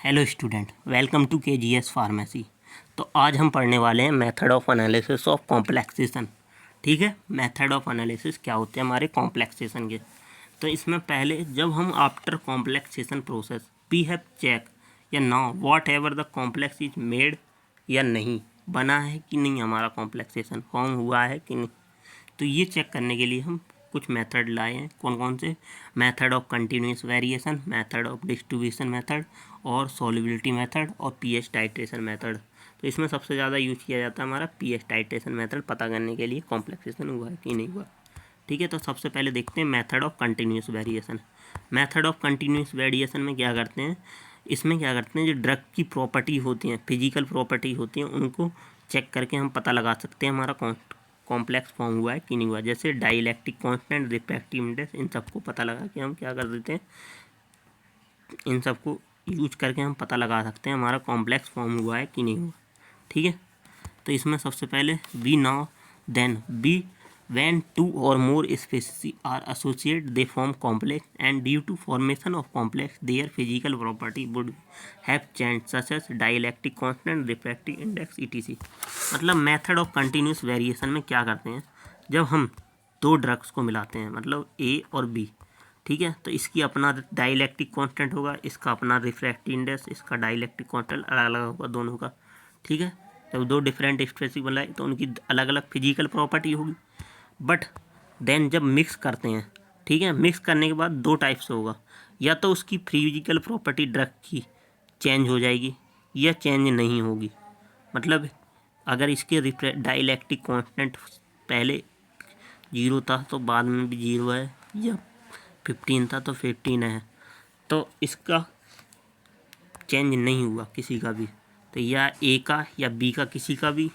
Hello student, welcome to KGS pharmacy. तो आज हम पढ़ने वाले हैं method of analysis of complexation. ठीक है, मेथड ऑफ एनालिसिस क्या होते हैं हमारे कॉम्प्लेक्सेशन के। तो इसमें पहले जब हम after complexation process we have check या now whatever the complex is made या नहीं बना है कि नहीं, हमारा कॉम्प्लेक्सेशन फॉर्म हुआ है कि नहीं। तो ये चेक करने के लिए हम कुछ मेथड लाए हैं। कौन कौन से? Method of continuous variation, method of distribution method और सॉल्युबिलिटी मेथड और पीएच टाइट्रेशन मेथड। तो इसमें सबसे ज़्यादा यूज किया जाता है हमारा पीएच टाइट्रेशन मेथड पता करने के लिए कॉम्प्लेक्सेशन हुआ है कि नहीं हुआ। ठीक है, तो सबसे पहले देखते हैं method of continuous variation. Method of continuous variation में क्या करते हैं, इसमें क्या करते हैं, जो ड्रग की प्रॉपर्टी होती हैं, फिजिकल प्रॉपर्टी होती हैं, उनको चेक करके हम पता लगा सकते हैं हमारा कॉम्प्लेक्स फॉर्म हुआ है कि नहीं हुआ। जैसे डाइलेक्ट्रिक कांस्टेंट, रिफ्रैक्टिव इंडेक्स, इन सबको पता लगा के हम क्या कर देते हैं, इन सबको यूज करके हम पता लगा सकते हैं हमारा कॉम्प्लेक्स फॉर्म हुआ है कि नहीं हुआ। ठीक है, तो इसमें सबसे पहले B now then B when two or more species are associated they form complex and due to formation of complex their physical property would have changed such as dielectric constant, refractive index etc। मतलब method of continuous variation में क्या करते हैं, जब हम दो drugs को मिलाते हैं मतलब ए और बी, ठीक है, तो इसकी अपना डाइलेक्ट्रिक कांस्टेंट होगा, इसका अपना रिफ्रैक्टिव इंडेक्स, इसका डाइलेक्ट्रिक कांस्टेंट अलग अलग होगा दोनों का। ठीक है, जब दो डिफरेंट स्पेसीज बनाए तो उनकी अलग अलग फिजिकल प्रॉपर्टी होगी। बट देन जब मिक्स करते हैं, ठीक है, मिक्स करने के बाद दो टाइप से होगा, या तो उसकी फिजिकल प्रॉपर्टी ड्रग की चेंज हो जाएगी या चेंज नहीं होगी। मतलब अगर इसके डाइलेक्ट्रिक कांस्टेंट पहले 0 था तो बाद में भी 0 है, या 15 था तो 15 है, तो इसका चेंज नहीं हुआ किसी का भी। तो या ए का या बी का किसी का भी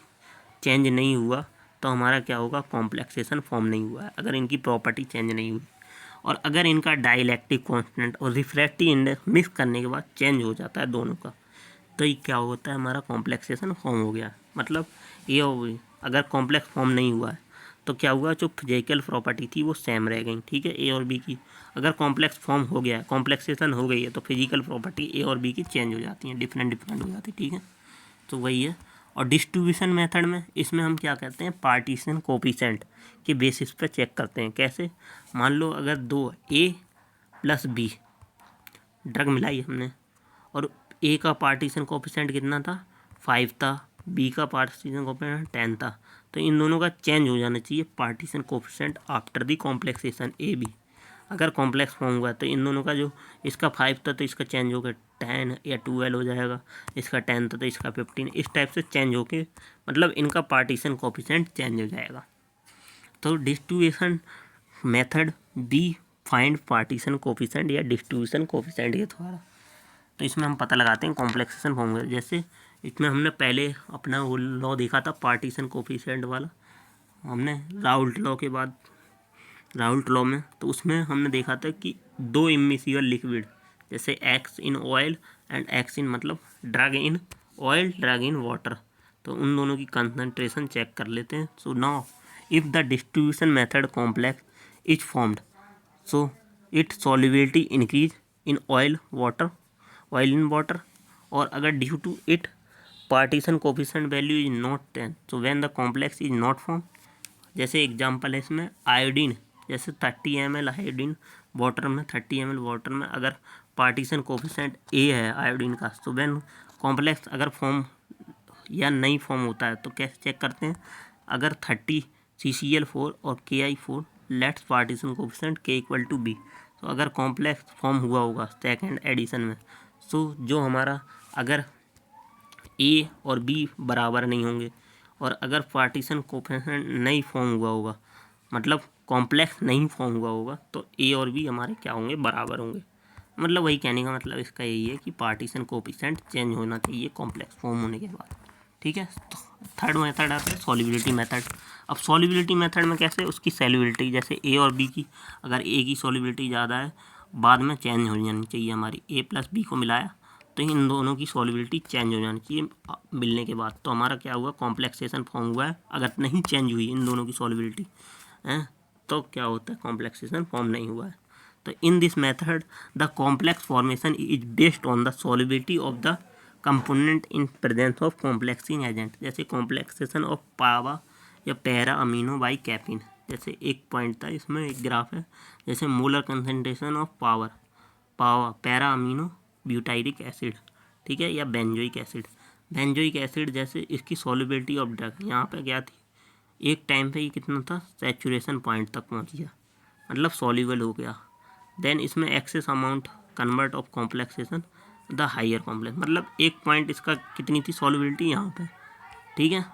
चेंज नहीं हुआ तो हमारा क्या होगा, कॉम्प्लेक्सेशन फॉर्म नहीं हुआ है, अगर इनकी प्रॉपर्टी चेंज नहीं हुई। और अगर इनका डाइलेक्ट्रिक कांस्टेंट और रिफ्रैक्टिव इंडेक्स मिक्स करने के बाद चेंज हो जाता है दोनों का, तो ये क्या होता है, हमारा कॉम्प्लेक्सेशन फॉर्म हो गया। मतलब ये हो गई, अगर कॉम्प्लेक्स फॉर्म नहीं हुआ है तो क्या हुआ, जो फिजिकल प्रॉपर्टी थी वो सेम रह गई। ठीक है, ए और बी की। अगर कॉम्प्लेक्स फॉर्म हो गया है, कॉम्प्लेक्सेशन हो गई है, तो फिजिकल प्रॉपर्टी ए और बी की चेंज हो जाती हैं, डिफरेंट हो जाती है। ठीक है, तो वही है। और डिस्ट्रीब्यूशन मेथड में इसमें हम क्या करते हैं, पार्टीशन कोफिशिएंट के बेसिस पर चेक करते हैं। कैसे? मान लो अगर दो ए प्लस बी ड्रग मिलाई हमने, और ए का पार्टीशन कोफिशिएंट कितना था, 5 था, बी का पार्टीशन कोफिशिएंट 10 था, तो इन दोनों का चेंज हो जाना चाहिए partition coefficient after the complexation A B. अगर कॉम्प्लेक्स फॉर्म हुआ तो इन दोनों का, जो इसका 5 था तो इसका चेंज होकर 10 या 12 हो जाएगा, इसका 10 था तो इसका 15, इस टाइप से चेंज होके मतलब इनका पार्टीशन कोफिशिएंट चेंज हो जाएगा। तो distribution method B find partition coefficient या डिस्ट्रीब्यूशन कोफिशिएंट, ये थोड़ा, तो इसमें हम पता लगाते हैं कॉम्प्लेक्सेशन फॉर्म हुआ। जैसे इसमें हमने पहले अपना वो लॉ देखा था पार्टीशन कोफिशिएंट वाला, हमने राउल्ट लॉ के बाद, राउल्ट लॉ में, तो उसमें हमने देखा था कि दो इमिसिबल लिक्विड जैसे X in oil and X in मतलब drug in oil, drug in water, तो उन दोनों की कंसंट्रेशन चेक कर लेते हैं। So now if the distribution method complex is formed, so it solubility increase in oil water, oil in water, और अगर due to it partition coefficient value is not 10, so when the complex is not form. जैसे example है इसमें iodine, जैसे 30 ml iodine water में, 30 ml water में अगर partition coefficient ए है आयोडीन का, तो व्हेन कॉम्प्लेक्स अगर फॉर्म या नहीं फॉर्म होता है तो कैसे चेक करते हैं, अगर 30 CCl4 और KI4 let's partition coefficient K equal to B, तो अगर कॉम्प्लेक्स फॉर्म हुआ होगा सेकेंड एडिशन में, तो जो हमारा अगर ए और बी बराबर नहीं होंगे, और अगर पार्टीशन कोफिशिएंट नहीं फॉर्म हुआ होगा, मतलब कॉम्प्लेक्स नहीं फॉर्म हुआ होगा, तो ए और बी हमारे क्या होंगे, बराबर होंगे। मतलब वही कहने का मतलब इसका यही है कि पार्टीशन कोफिशिएंट चेंज होना चाहिए कॉम्प्लेक्स फॉर्म होने के बाद। ठीक है, तो थर्ड मेथड आता है सॉल्युबिलिटी मेथड। अब सॉल्युबिलिटी मेथड में कैसे, उसकी सॉल्युबिलिटी, जैसे ए और बी की, अगर ए की सॉल्युबिलिटी ज़्यादा है, बाद में चेंज हो जानी चाहिए हमारी, ए प्लस बी को मिलाया तो इन दोनों की सॉल्युबिलिटी चेंज हो जानी चाहिए मिलने के बाद, तो हमारा क्या हुआ, कॉम्प्लेक्सेशन फॉर्म हुआ है। अगर नहीं चेंज हुई इन दोनों की सॉल्युबिलिटी हैं तो क्या होता है, कॉम्प्लेक्सेशन फॉर्म नहीं हुआ है। तो in this method the complex formation is based on the solubility of the component in presence of complexing agent, जैसे कॉम्प्लेक्सेशन ऑफ पावा या पैरा अमीनो बाई कैफीन। जैसे एक पॉइंट था इसमें, एक ग्राफ है, जैसे molar concentration of PABA para amino butyric acid, ठीक है, या बेंजोइक एसिड। बेंजोइक एसिड जैसे इसकी सॉल्युबिलिटी ऑफ ड्रग यहाँ पे क्या थी, एक टाइम पे ये कितना था, सैचुरेशन पॉइंट तक पहुँच गया, मतलब सॉल्युबल हो गया। देन इसमें excess amount convert of complexation the higher complex, मतलब एक पॉइंट इसका कितनी थी सॉल्युबिलिटी यहाँ पे, ठीक है,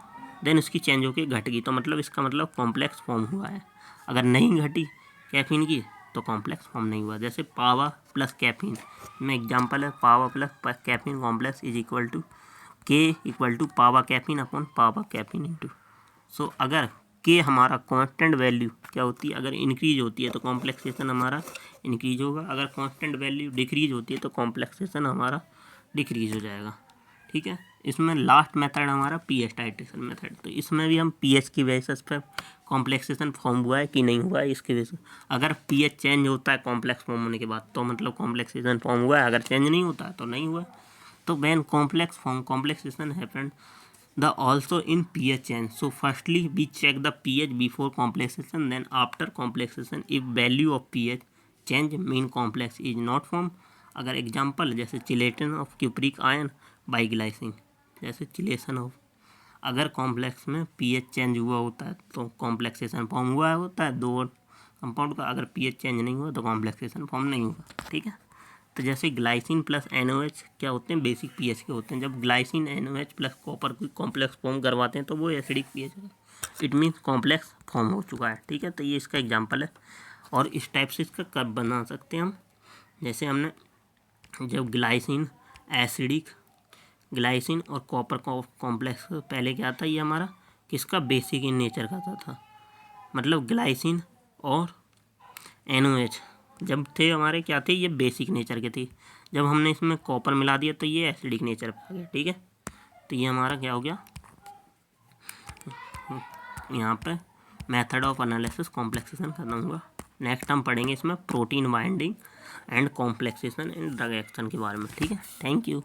देन उसकी चेंज होकर घट गई, तो मतलब इसका मतलब कॉम्प्लेक्स फॉर्म हुआ है। अगर नहीं घटी कैफीन की तो कॉम्प्लेक्स फॉर्म नहीं हुआ। जैसे पावा प्लस कैफीन में एग्जांपल है, PABA plus caffeine complex is equal to K equal to PABA caffeine upon PABA caffeine into. So अगर के हमारा कांस्टेंट वैल्यू क्या होती है, अगर इंक्रीज होती है तो कॉम्प्लेक्सेशन हमारा इंक्रीज होगा, अगर कांस्टेंट वैल्यू डिक्रीज होती है तो कॉम्प्लेक्सेशन हमारा डिक्रीज हो जाएगा, ठीक है। इसमें लास्ट मेथड हमारा पीएच टाइट्रेशन मेथड, तो इसमें भी हम पीएच की बेसिस पर कॉम्प्लेक्सेशन फॉर्म हुआ है कि नहीं हुआ है इसके बेसिस, अगर पीएच चेंज होता है कॉम्प्लेक्स फॉर्म होने के बाद तो मतलब कॉम्प्लेक्सेशन फॉर्म हुआ है, अगर चेंज नहीं होता है तो नहीं हुआ। तो when complexation happened the also in pH change, so firstly we check the pH before complexation, then after complexation if value of pH change mean complex is not formed। अगर एग्जांपल जैसे chelation of cupric ion by glycine, जैसे chelation of, अगर complex में pH change हुआ होता है तो complexation form हुआ होता है दो कंपाउंड का, अगर पीएच चेंज नहीं हुआ तो कॉम्प्लेक्सेशन फॉर्म नहीं हुआ, ठीक है। तो जैसे ग्लाइसिन प्लस NaOH क्या होते हैं, बेसिक पीएच के होते हैं। जब ग्लाइसिन NaOH प्लस कॉपर कोई कॉम्प्लेक्स फॉर्म करवाते हैं तो वो एसिडिक पीएच है, इट मीन्स कॉम्प्लेक्स फॉर्म हो चुका है, ठीक है। तो ये इसका एग्जांपल है, और इस टाइप से इसका कर्व बना सकते हैं हम। जैसे हमने जब ग्लाइसिन एसिडिक, ग्लाइसिन और कॉपर कॉम्प्लेक्स पहले क्या था, ये हमारा किसका बेसिक इन नेचर का था, मतलब ग्लाइसिन और NaOH जब थे हमारे क्या थे, ये बेसिक नेचर के थे। जब हमने इसमें कॉपर मिला दिया तो ये एसिडिक नेचर पे आ गया, ठीक है। तो ये हमारा क्या हो गया, यहाँ पे मेथड ऑफ एनालिसिस कॉम्प्लेक्सेशन खत्म हुआ। नेक्स्ट हम पढ़ेंगे इसमें protein binding and complexation and drug action के बारे में, ठीक है। Thank you.